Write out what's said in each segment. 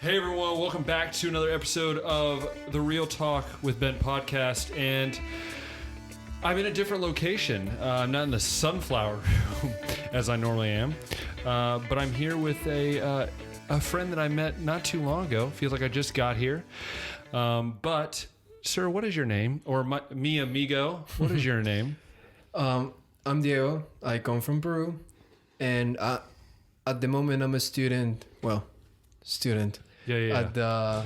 Hey everyone, welcome back to another episode of the Real Talk with Ben podcast, and I'm in a different location. I'm not in the sunflower room as I normally am, but I'm here with a friend that I met not too long ago. Feels like I just got here. But sir, what is your name? Or mi amigo, what is your name? I'm Diego. I come from Peru, and at the moment I'm a student. At the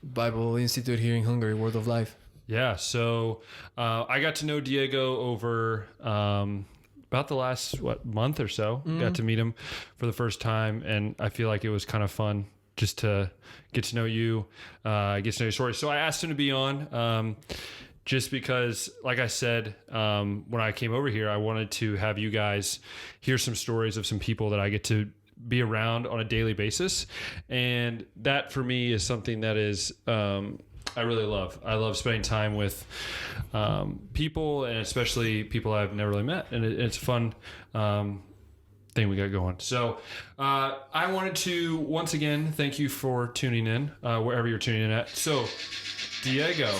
Bible Institute here in Hungary, Word of Life. Yeah, so I got to know Diego over about the last month or so. Got to meet him for the first time, and I feel like it was kind of fun just to get to know you, get to know your story. So I asked him to be on. Just because, like I said, when I came over here, I wanted to have you guys hear some stories of some people that I get to be around on a daily basis. And that for me is something that is, I really love. I love spending time with people, and especially people I've never really met. And it's a fun thing we got going. So I wanted to, once again, thank you for tuning in, wherever you're tuning in at. So, Diego.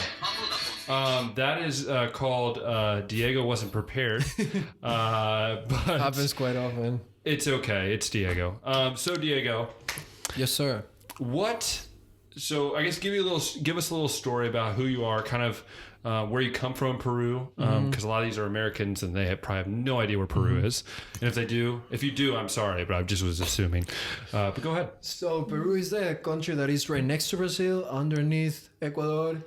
That is called Diego Wasn't Prepared. But Happens quite often. It's okay. It's Diego. So Diego. Yes, sir. So I guess give us a little story about who you are, kind of where you come from in Peru, because a lot of these are Americans and they probably have no idea where Peru is. And if you do, I'm sorry, but I just was assuming. But go ahead. So Peru is the country that is right next to Brazil, underneath Ecuador.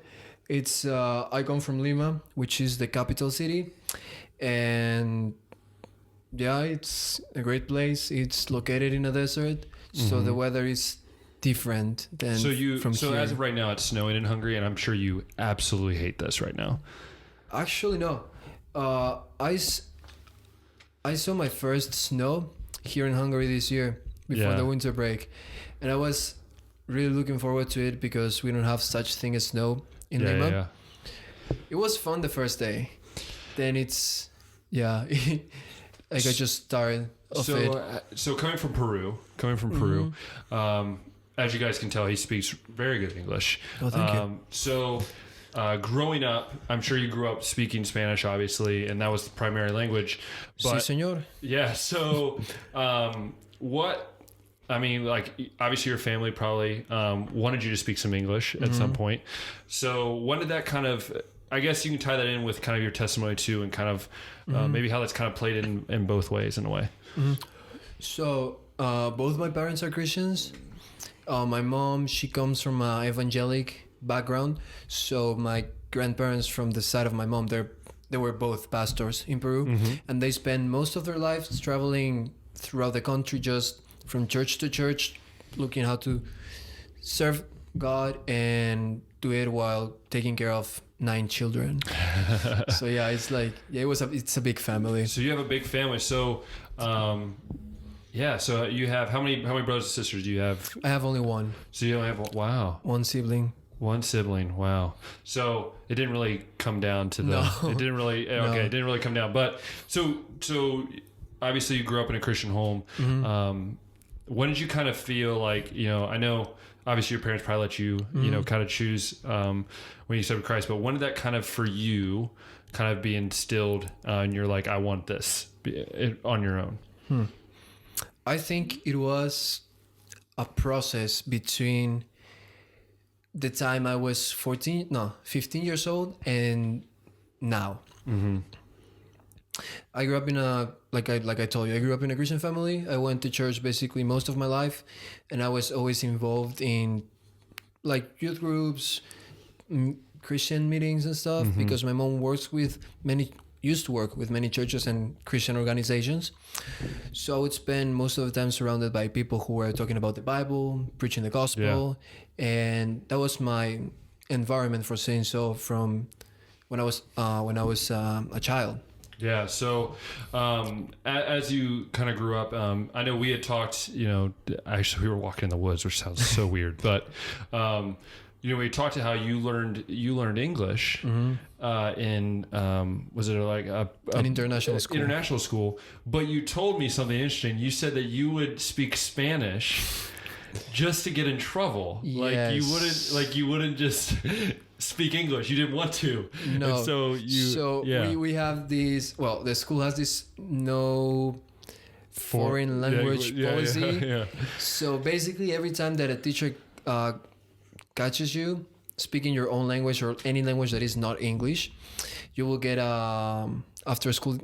It's I come from Lima, which is the capital city, and yeah, it's a great place. It's located in a desert, so the weather is different than from here. As of right now, it's snowing in Hungary, and I'm sure you absolutely hate this right now. Actually, no. I saw my first snow here in Hungary this year before the winter break, and I was really looking forward to it because we don't have such thing as snow in Lima. Yeah. It was fun the first day. Then it's I just started off it. So coming from Peru, as you guys can tell, he speaks very good English. Oh, thank you. So growing up, I'm sure you grew up speaking Spanish, obviously, and that was the primary language. But, sí, señor. Yeah. So obviously your family probably wanted you to speak some English at some point. So when did that kind of, I guess you can tie that in with kind of your testimony too, and kind of maybe how that's kind of played in both ways in a way. So both my parents are Christians. My mom, she comes from an evangelic background. So my grandparents from the side of my mom, they were both pastors in Peru, and they spent most of their lives traveling throughout the country, just from church to church, looking how to serve God and do it while taking care of 9 children. So yeah, it's like it's a big family. So you have a big family. So so you have how many brothers and sisters do you have? I have only one. So you only have one sibling. One sibling. Wow. So it didn't really come down to it didn't really it didn't really come down. But so obviously you grew up in a Christian home. When did you kind of feel like, I know obviously your parents probably let you, kind of choose when you accepted Christ, but when did that kind of for you kind of be instilled and you're like, I want this on your own? I think it was a process between the time I was 15 years old and now. I grew up in like I told you, I grew up in a Christian family. I went to church basically most of my life, and I was always involved in like youth groups, Christian meetings and stuff, because my mom used to work with many churches and Christian organizations. So I would spend most of the time surrounded by people who were talking about the Bible, preaching the gospel, and that was my environment for saying so from when I was a child. Yeah. So, as you kind of grew up, I know we had talked, actually we were walking in the woods, which sounds so weird, but, we talked to how you learned English, in, was it like an international school? International school. But you told me something interesting. You said that you would speak Spanish just to get in trouble. Yes. You wouldn't just speak English. You didn't want to. No. And so we have these. Well, the school has this no foreign language policy. Yeah. So basically, every time that a teacher catches you speaking your own language or any language that is not English, you will get after school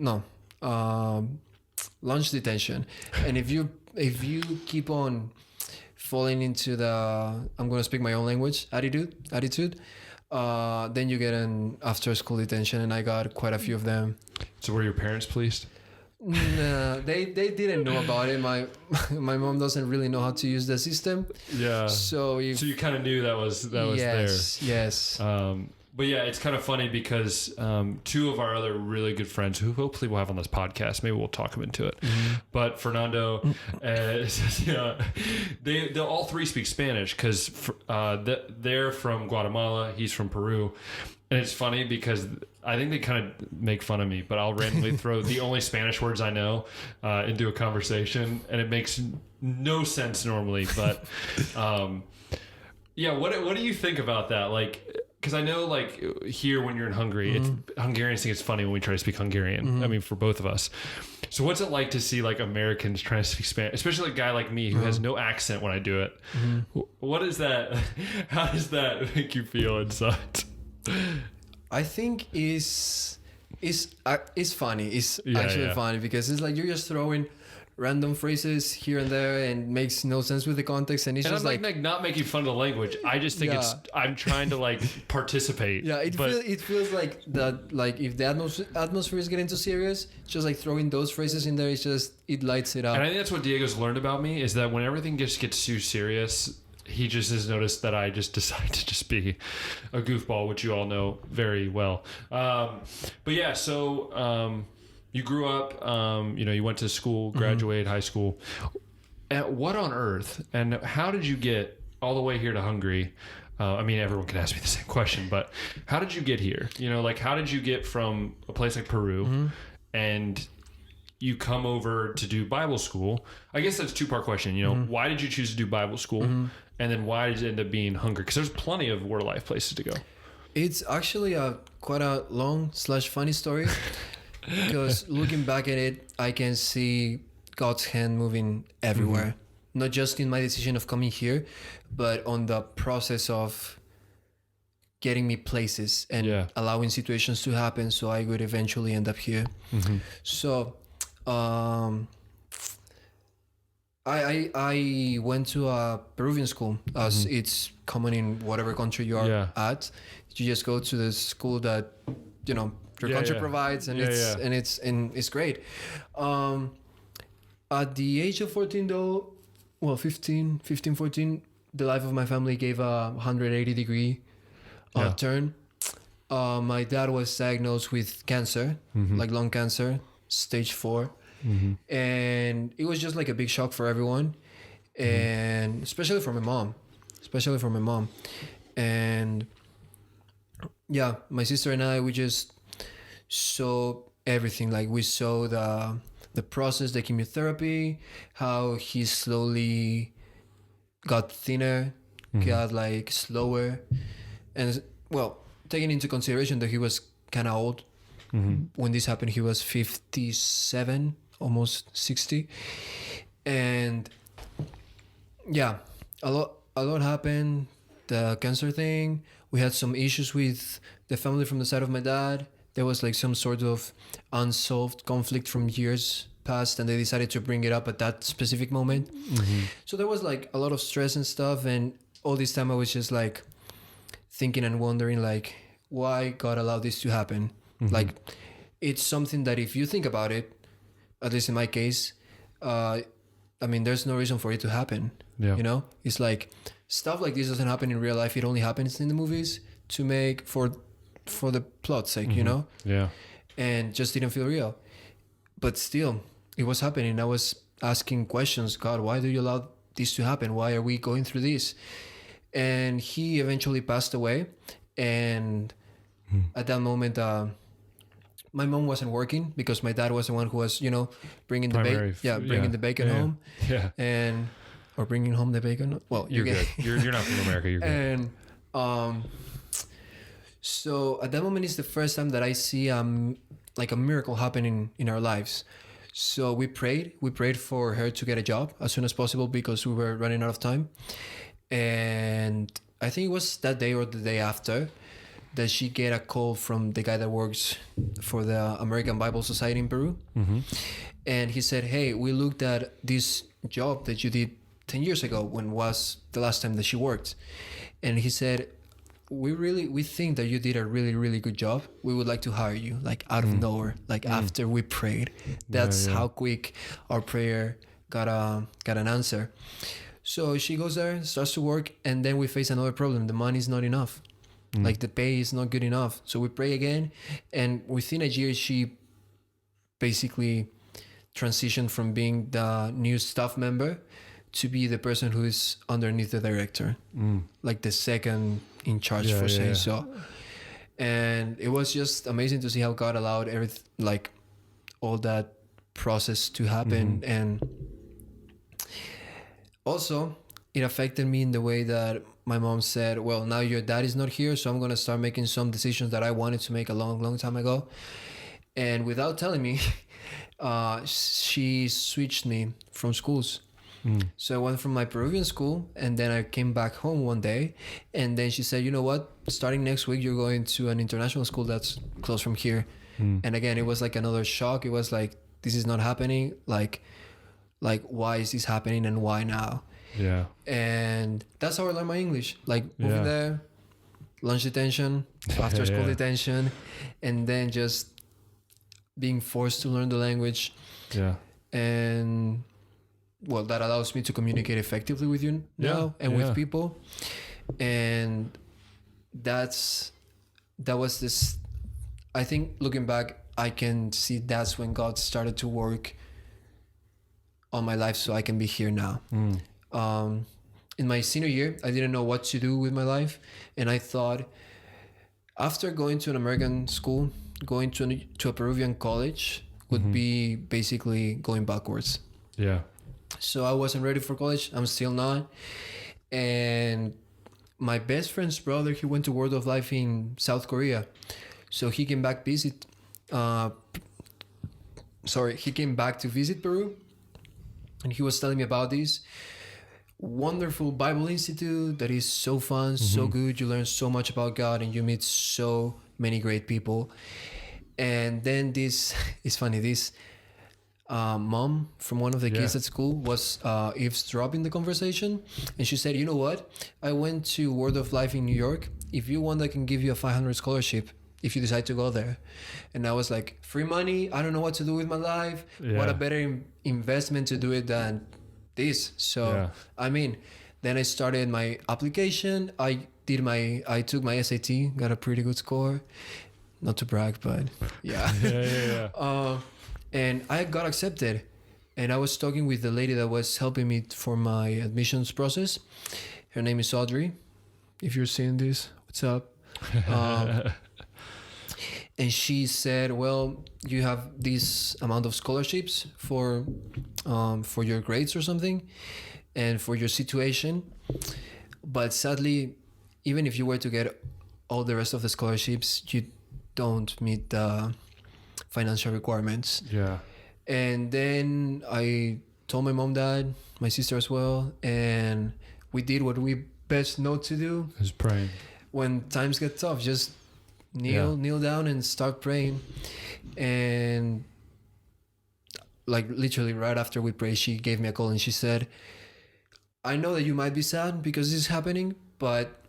lunch detention. And if you keep on falling into the I'm going to speak my own language attitude, then you get an after school detention, and I got quite a few of them. So were your parents pleased? No, they didn't know about it. My mom doesn't really know how to use the system. Yeah. So you kind of knew that was there. Yes. But yeah, it's kind of funny because two of our other really good friends, who hopefully we'll have on this podcast, maybe we'll talk them into it. Mm-hmm. But Fernando, they all three speak Spanish because they're from Guatemala. He's from Peru. And it's funny because I think they kind of make fun of me, but I'll randomly throw the only Spanish words I know into a conversation, and it makes no sense normally. But yeah, what do you think about that? Like, because I know, like, here when you're in Hungary, Hungarians think it's funny when we try to speak Hungarian. I mean, for both of us. So what's it like to see, like, Americans trying to speak Spanish, especially a guy like me who has no accent when I do it? What is that? How does that make you feel inside? I think it's funny. It's actually funny because it's like you're just throwing random phrases here and there and makes no sense with the context, and it's just I'm like not making fun of the language. I just think I'm trying to like participate. Yeah, it feels like that. Like if the atmosphere is getting too serious, just like throwing those phrases in there, it lights it up. And I think that's what Diego's learned about me is that when everything gets too serious, he just has noticed that I just decide to just be a goofball, which you all know very well. But yeah, so you grew up, you went to school, graduated high school. What on earth? And how did you get all the way here to Hungary? I mean, everyone can ask me the same question, but how did you get here? Like how did you get from a place like Peru and you come over to do Bible school? I guess that's a two-part question. Why did you choose to do Bible school? And then why did it end up being Hungary? Because there's plenty of Word of Life places to go. It's actually quite a long/funny story. Because looking back at it, I can see God's hand moving everywhere. Not just in my decision of coming here, but on the process of getting me places and allowing situations to happen so I would eventually end up here. So I went to a Peruvian school, as it's common in whatever country you are at. You just go to the school that your country provides, and it's great. At the age of 14 though, 14, the life of my family gave a 180-degree turn. My dad was diagnosed with cancer, like lung cancer, stage 4. And it was just like a big shock for everyone, and especially for my mom. And yeah, my sister and I, we just saw everything. Like we saw the process, the chemotherapy, how he slowly got thinner, got like slower, and well, taking into consideration that he was kind of old when this happened. He was 57, almost 60, and yeah, a lot happened. The cancer thing, we had some issues with the family from the side of my dad. There was like some sort of unsolved conflict from years past, and they decided to bring it up at that specific moment. So there was like a lot of stress and stuff, and all this time I was just like thinking and wondering like why God allowed this to happen. Like it's something that if you think about it, at least in my case, I mean, there's no reason for it to happen. It's like stuff like this doesn't happen in real life. It only happens in the movies to make for the plot's sake, and just didn't feel real. But still, it was happening. I was asking questions. God, why do you allow this to happen? Why are we going through this? And he eventually passed away. And at that moment, my mom wasn't working because my dad was the one who was, bringing the bacon home. And or bringing home the bacon. Well, You're good. You're not from America. You're good. And so at that moment is the first time that I see like a miracle happening in our lives. So we prayed for her to get a job as soon as possible because we were running out of time. And I think it was that day or the day after that she get a call from the guy that works for the American Bible Society in Peru. Mm-hmm. And he said, hey, we looked at this job that you did 10 years ago when was the last time that she worked. And he said, we think that you did a really, really good job. We would like to hire you, like out of nowhere, like after we prayed. That's how quick our prayer got an answer. So she goes there, starts to work, and then we face another problem. The money is not enough. Like the pay is not good enough. So we pray again, and within a year, she basically transitioned from being the new staff member to be the person who is underneath the director, like the second in charge for saying so. And it was just amazing to see how God allowed everything, like all that process to happen. And also it affected me in the way that my mom said, well, now your dad is not here, so I'm going to start making some decisions that I wanted to make a long, long time ago. And without telling me, she switched me from schools. So I went from my Peruvian school, and then I came back home one day, and then she said, you know what, starting next week, you're going to an international school that's close from here. And again, it was like another shock. It was like, this is not happening. Like why is this happening and why now? Yeah. And that's how I learned my English. Like moving there, lunch detention, after school detention, and then just being forced to learn the language. Yeah. And well, that allows me to communicate effectively with you now and with people. And that was this, I think looking back, I can see that's when God started to work on my life so I can be here now. In my senior year, I didn't know what to do with my life. And I thought after going to an American school, going to a Peruvian college would be basically going backwards. Yeah. So I wasn't ready for college. I'm still not. And my best friend's brother, he went to Word of Life in South Korea. So he came back he came back to visit Peru. And he was telling me about this wonderful Bible Institute that is so fun, so good. You learn so much about God and you meet so many great people. And then this is funny. This mom from one of the kids at school was eavesdropping the conversation, and she said, you know what, I went to Word of Life in New York. If you want, I can give you a 500 scholarship if you decide to go there. And I was like, free money, I don't know what to do with my life. What a better investment to do it than this. So I mean, then I started my application. I took my SAT, got a pretty good score, not to brag, but and I got accepted. And I was talking with the lady that was helping me for my admissions process. Her name is Audrey. If you're seeing this, what's up? And she said, well, you have this amount of scholarships for your grades or something and for your situation. But sadly, even if you were to get all the rest of the scholarships, you don't meet the financial requirements. Yeah. And then I told my mom, dad, my sister as well, and we did what we best know to do. Just praying. When times get tough, just kneel down and start praying. And like literally right after we prayed, she gave me a call and she said, I know that you might be sad because this is happening, but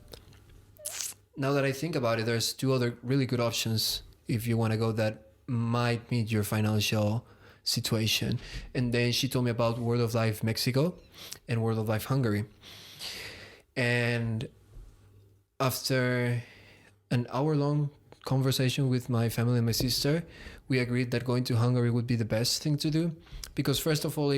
now that I think about it, there's two other really good options if you want to go that might meet your financial situation. And then she told me about Word of Life Mexico and Word of Life Hungary. And after an hour-long conversation with my family and my sister, we agreed that going to Hungary would be the best thing to do. Because first of all,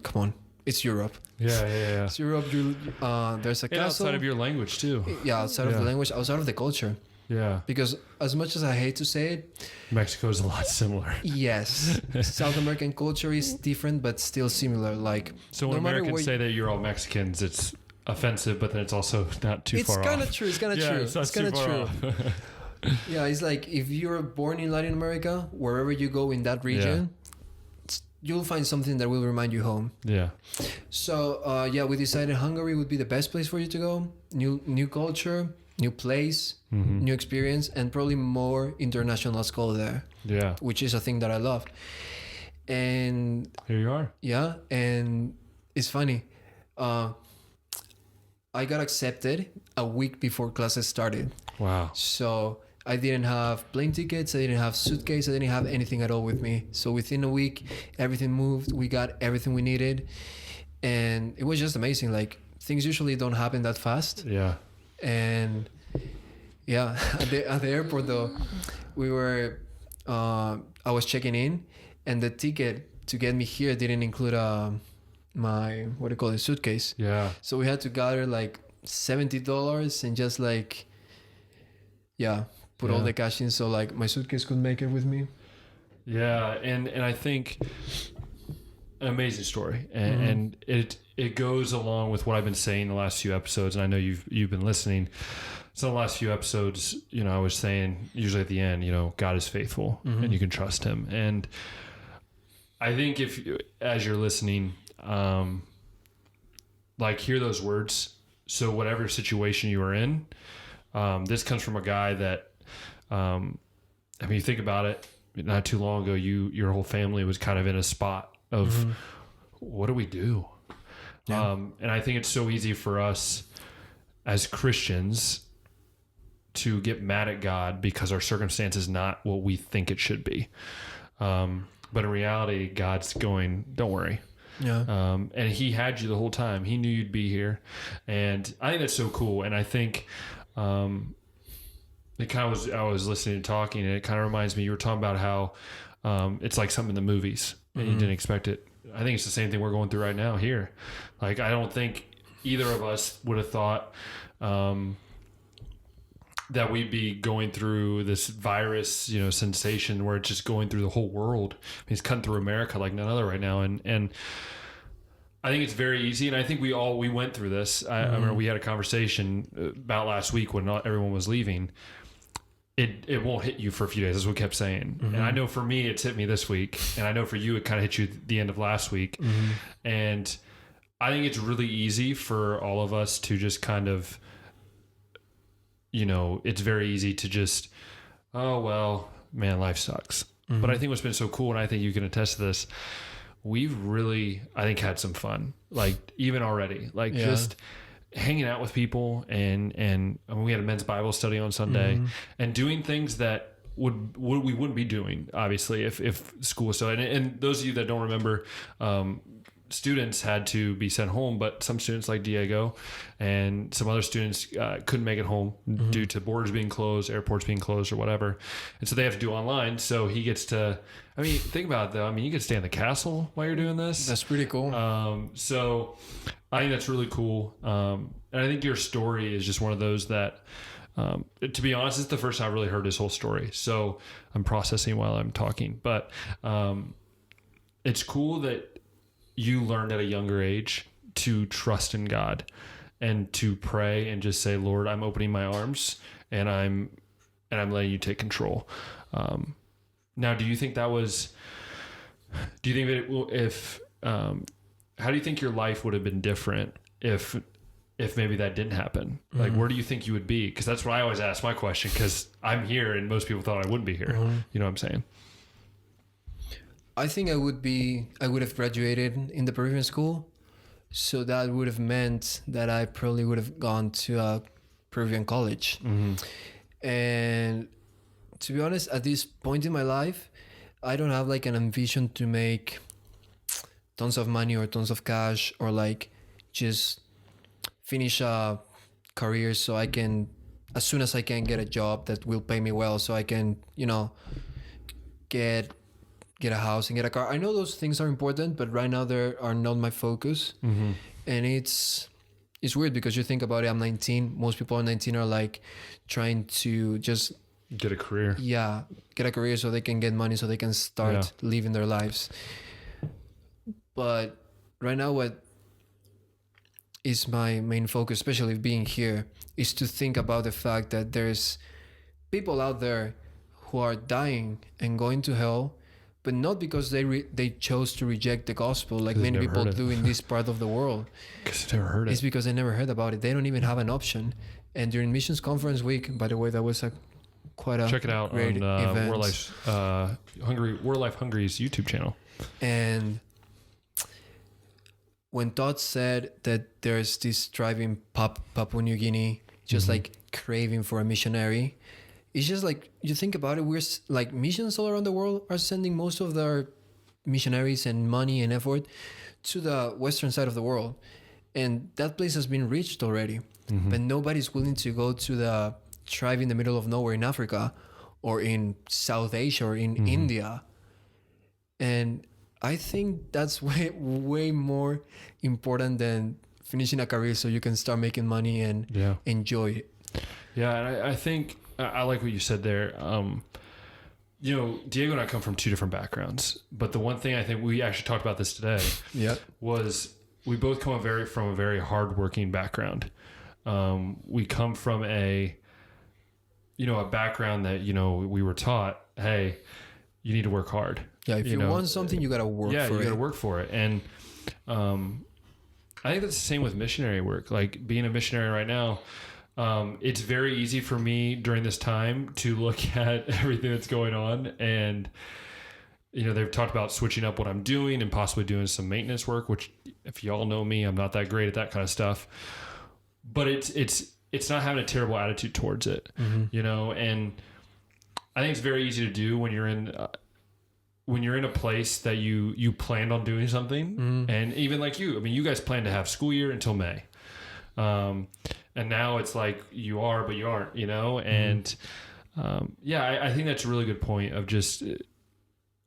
come on, it's Europe. Yeah. It's Europe. There's a castle. Outside of your language too. Yeah, outside of the language, outside of the culture. Yeah. Because as much as I hate to say it, Mexico is a lot similar. yes, South American culture is different but still similar. Like, So when no matter Americans where say that you're all Mexicans, it's offensive, but then it's also not too far off. it's kind of true. It's kind of true. It's not It's kind too of far true. off. Yeah, it's like if you're born in Latin America, wherever you go in that region, you'll find something that will remind you home. Yeah. So yeah, we decided Hungary would be the best place for you to go. New culture, new place, new experience, and probably more international school there, Yeah. which is a thing that I love. And Here you are. yeah, and it's funny. I got accepted a week before classes started. Wow. So I didn't have plane tickets, I didn't have suitcase, I didn't have anything at all with me. So within a week, everything moved. We got everything we needed. And it was just amazing. Like, things usually don't happen that fast. Yeah. And yeah, at the airport though, we were, I was checking in, and the ticket to get me here didn't include my, what do you call it, suitcase. Yeah. So we had to gather like $70 and just like, yeah, put all the cash in so like my suitcase could make it with me. Yeah. And I think an amazing story. And it goes along with what I've been saying the last few episodes. And I know you've been listening. So the last few episodes, you know, I was saying usually at the end, you know, God is faithful and you can trust him. And I think if, as you're listening, like, hear those words. So whatever situation you are in, this comes from a guy that, I mean, you think about it, not too long ago, your whole family was kind of in a spot of what do we do? Yeah. And I think it's so easy for us as Christians to get mad at God because our circumstance is not what we think it should be. But in reality, God's going, don't worry. Yeah. And he had you the whole time. He knew you'd be here. And I think that's so cool. And I think, it kind of was, I was listening and talking, and it kind of reminds me, you were talking about how, it's like something in the movies and you didn't expect it. I think it's the same thing we're going through right now here. Like, I don't think either of us would have thought, that we'd be going through this virus, you know, sensation where it's just going through the whole world. I mean, it's cutting through America like none other right now. And I think it's very easy. And I think we went through this. I remember we had a conversation about last week when not everyone was leaving. It won't hit you for a few days. That's what we kept saying. And I know for me, it's hit me this week. And I know for you, it kind of hit you at the end of last week. And I think it's really easy for all of us to just kind of, you know, it's very easy to just, oh, well, man, life sucks. But I think what's been so cool, and I think you can attest to this, we've really, I think, had some fun. Like, even already, like just hanging out with people and I mean, we had a men's Bible study on Sunday and doing things that we wouldn't be doing, obviously, if school was still, and those of you that don't remember, students had to be sent home, but some students like Diego and some other students couldn't make it home due to borders being closed, airports being closed or whatever. And so they have to do online. So he gets to, I mean, think about it though. I mean, you get to stay in the castle while you're doing this. That's pretty cool. So I think that's really cool. And I think your story is just one of those that, to be honest, it's the first time I've really heard his whole story. So I'm processing while I'm talking, but it's cool that you learned at a younger age to trust in God and to pray and just say, Lord, I'm opening my arms and I'm letting you take control. Now, do you think that how do you think your life would have been different if maybe that didn't happen? Like, where do you think you would be? Cause that's what I always ask my question. Cause I'm here and most people thought I wouldn't be here. You know what I'm saying? I think I would have graduated in the Peruvian school. So that would have meant that I probably would have gone to a Peruvian college. And to be honest, at this point in my life, I don't have like an ambition to make tons of money or tons of cash or like just finish a career so I can, as soon as I can, get a job that will pay me well so I can, you know, get a house and get a car. I know those things are important, but right now they are not my focus. And it's it's weird because you think about it. I'm 19. Most people are 19 are like trying to just Get a career. get a career so they can get money so they can start living their lives. But right now, what is my main focus, especially being here, is to think about the fact that there's people out there who are dying and going to hell, but not because they chose to reject the gospel like many people do in this part of the world. Because they never heard it. It's because they never heard about it. They don't even have an option. And during Missions Conference Week, by the way, that was quite a check it out great on event. Word of Life Hungary's YouTube channel. And when Todd said that there's this tribe in Papua New Guinea, just like craving for a missionary, it's just like, you think about it, we're like missions all around the world are sending most of their missionaries and money and effort to the western side of the world. And that place has been reached already. But nobody's willing to go to the tribe in the middle of nowhere in Africa or in South Asia or in India. And I think that's way more important than finishing a career so you can start making money and enjoy it. Yeah, and I think I like what you said there. You know, Diego and I come from two different backgrounds, but the one thing I think we actually talked about this today was we both come from a very hardworking background. We come from a background that, we were taught, hey, you need to work hard. Yeah, if you want something, you got to work for it. Yeah, you got to work for it. And I think that's the same with missionary work. Like being a missionary right now, it's very easy for me during this time to look at everything that's going on. And, they've talked about switching up what I'm doing and possibly doing some maintenance work, which if y'all know me, I'm not that great at that kind of stuff. But it's not having a terrible attitude towards it, and I think it's very easy to do when you're in a place that you planned on doing something. And even like you guys plan to have school year until May. And now it's like you are, but you aren't, and I think that's a really good point of just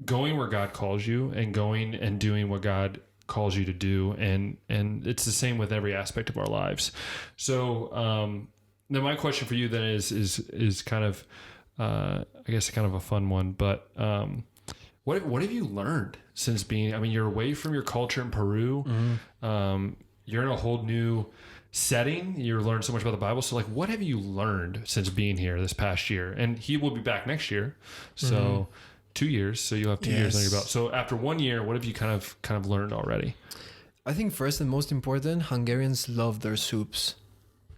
going where God calls you and going and doing what God calls you to do, and it's the same with every aspect of our lives. So now my question for you then is kind of I guess kind of a fun one, but what have you learned since you're away from your culture in Peru, you're in a whole new setting, you learned so much about the Bible, so like what have you learned since being here this past year? And he will be back next year, so 2 years, so you'll have 2 years under your belt. So after 1 year, what have you kind of learned already? I think first and most important, Hungarians love their soups.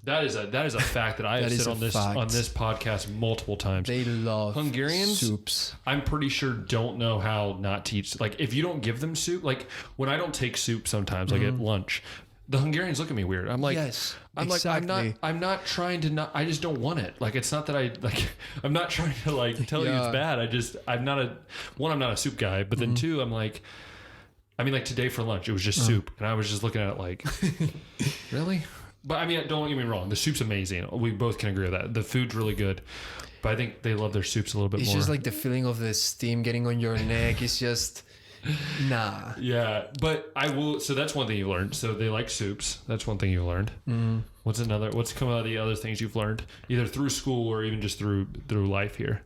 That is a fact that I have said on this podcast multiple times. They love Hungarians soups. I'm pretty sure don't know how not to eat. Like if you don't give them soup, like when I don't take soup sometimes, like at lunch, the Hungarians look at me weird. I'm like, I'm not trying to not, I just don't want it. Like, it's not that I'm not trying to like tell you it's bad. I'm not a soup guy, but then two, I'm like, like today for lunch, it was just soup. And I was just looking at it like, really? But don't get me wrong. The soup's amazing. We both can agree with that. The food's really good, but I think they love their soups a little bit more. It's just like the feeling of the steam getting on your neck. It's just, nah. Yeah, but I will. So that's one thing you learned. So they like soups. That's one thing you learned. What's come out of the other things you've learned, either through school or even just through life here?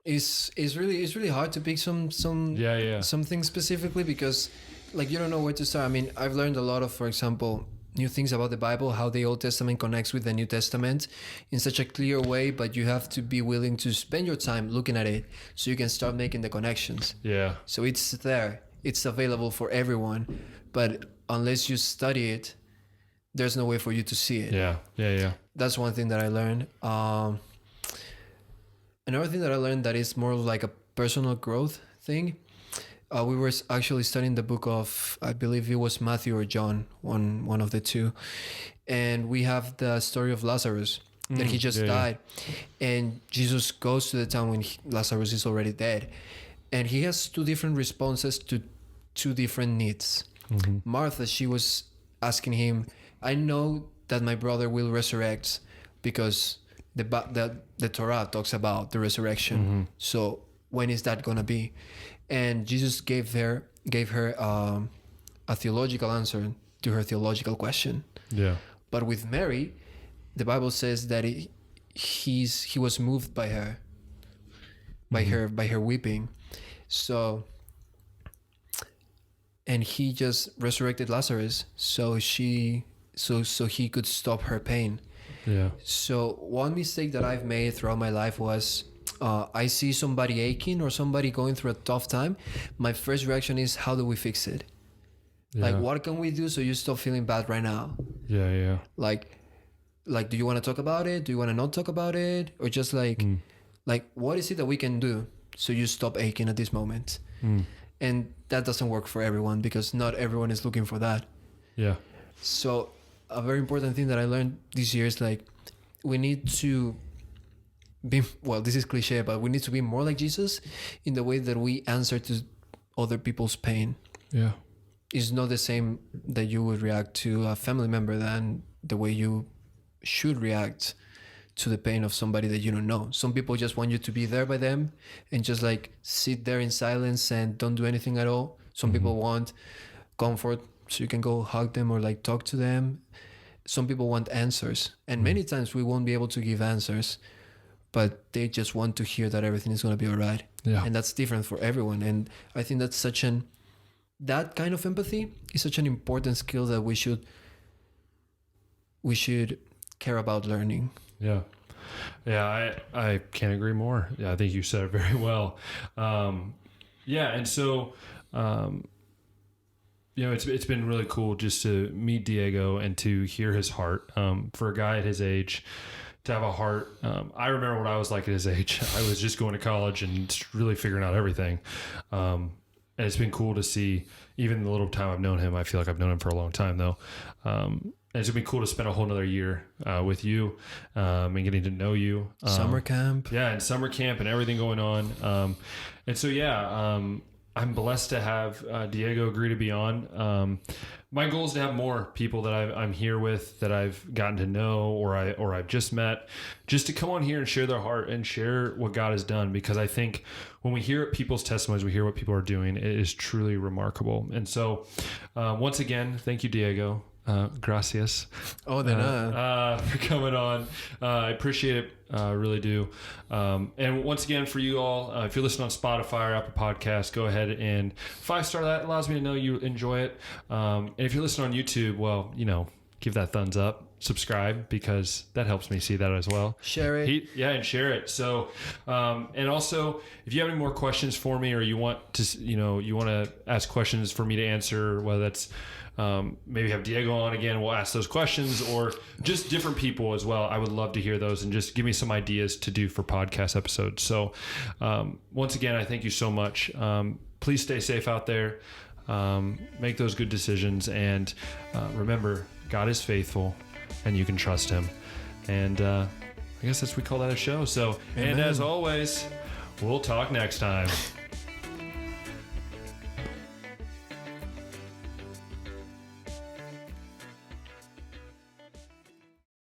It's really hard to pick something specifically because like you don't know where to start. I've learned a lot of, for example, new things about the Bible, how the Old Testament connects with the New Testament in such a clear way, but you have to be willing to spend your time looking at it so you can start making the connections. Yeah. So it's there. It's available for everyone, but unless you study it, there's no way for you to see it. Yeah. That's one thing that I learned. Another thing that I learned that is more like a personal growth thing. We were actually studying the book of, I believe it was Matthew or John, one of the two. And we have the story of Lazarus, that he just died. And Jesus goes to the town when Lazarus is already dead. And he has two different responses to two different needs. Martha, she was asking him, I know that my brother will resurrect because the Torah talks about the resurrection. So when is that going to be? And Jesus gave her a theological answer to her theological question. Yeah. But with Mary, the Bible says that he was moved by her, by her weeping. So, and he just resurrected Lazarus, so he could stop her pain. Yeah. So one mistake that I've made throughout my life was, I see somebody aching or somebody going through a tough time. My first reaction is, how do we fix it? Yeah. Like, what can we do so you stop feeling bad right now? Yeah. Yeah. Like, do you want to talk about it? Do you want to not talk about it? Or just like what is it that we can do so you stop aching at this moment? And that doesn't work for everyone, because not everyone is looking for that. Yeah. So a very important thing that I learned this year is like, we need to be, well, this is cliche, but we need to be more like Jesus in the way that we answer to other people's pain. Yeah. It's not the same that you would react to a family member than the way you should react to the pain of somebody that you don't know. Some people just want you to be there by them and just like sit there in silence and don't do anything at all. Some people want comfort, so you can go hug them or like talk to them. Some people want answers, and many times we won't be able to give answers, but they just want to hear that everything is going to be all right. Yeah. And that's different for everyone. And I think that's that kind of empathy is such an important skill that we should care about learning. Yeah. Yeah. I can't agree more. Yeah. I think you said it very well. Yeah. And so, it's been really cool just to meet Diego and to hear his heart. For a guy at his age, to have a heart. I remember what I was like at his age. I was just going to college and really figuring out everything. And it's been cool to see, even the little time I've known him. I feel like I've known him for a long time though. And it's been cool to spend a whole nother year with you and getting to know you. Summer camp. Yeah, and summer camp and everything going on. And so, I'm blessed to have Diego agree to be on. My goal is to have more people that I'm here with, that I've gotten to know or I've just met, just to come on here and share their heart and share what God has done. Because I think when we hear people's testimonies, we hear what people are doing, it is truly remarkable. And so once again, thank you, Diego. Gracias. Oh, de nada. For coming on. I appreciate it. Really do. And once again, for you all, if you're listening on Spotify or Apple Podcasts, go ahead and 5-star. That allows me to know you enjoy it. And if you're listening on YouTube, well, give that thumbs up, subscribe, because that helps me see that as well. Share it. And share it. So, and also, if you have any more questions for me, or you want to ask questions for me to answer, whether that's maybe have Diego on again, we'll ask those questions, or just different people as well. I would love to hear those and just give me some ideas to do for podcast episodes. So once again, I thank you so much. Please stay safe out there. Make those good decisions, and remember, God is faithful and you can trust him. And I guess we call that a show. So, Amen. And as always, we'll talk next time.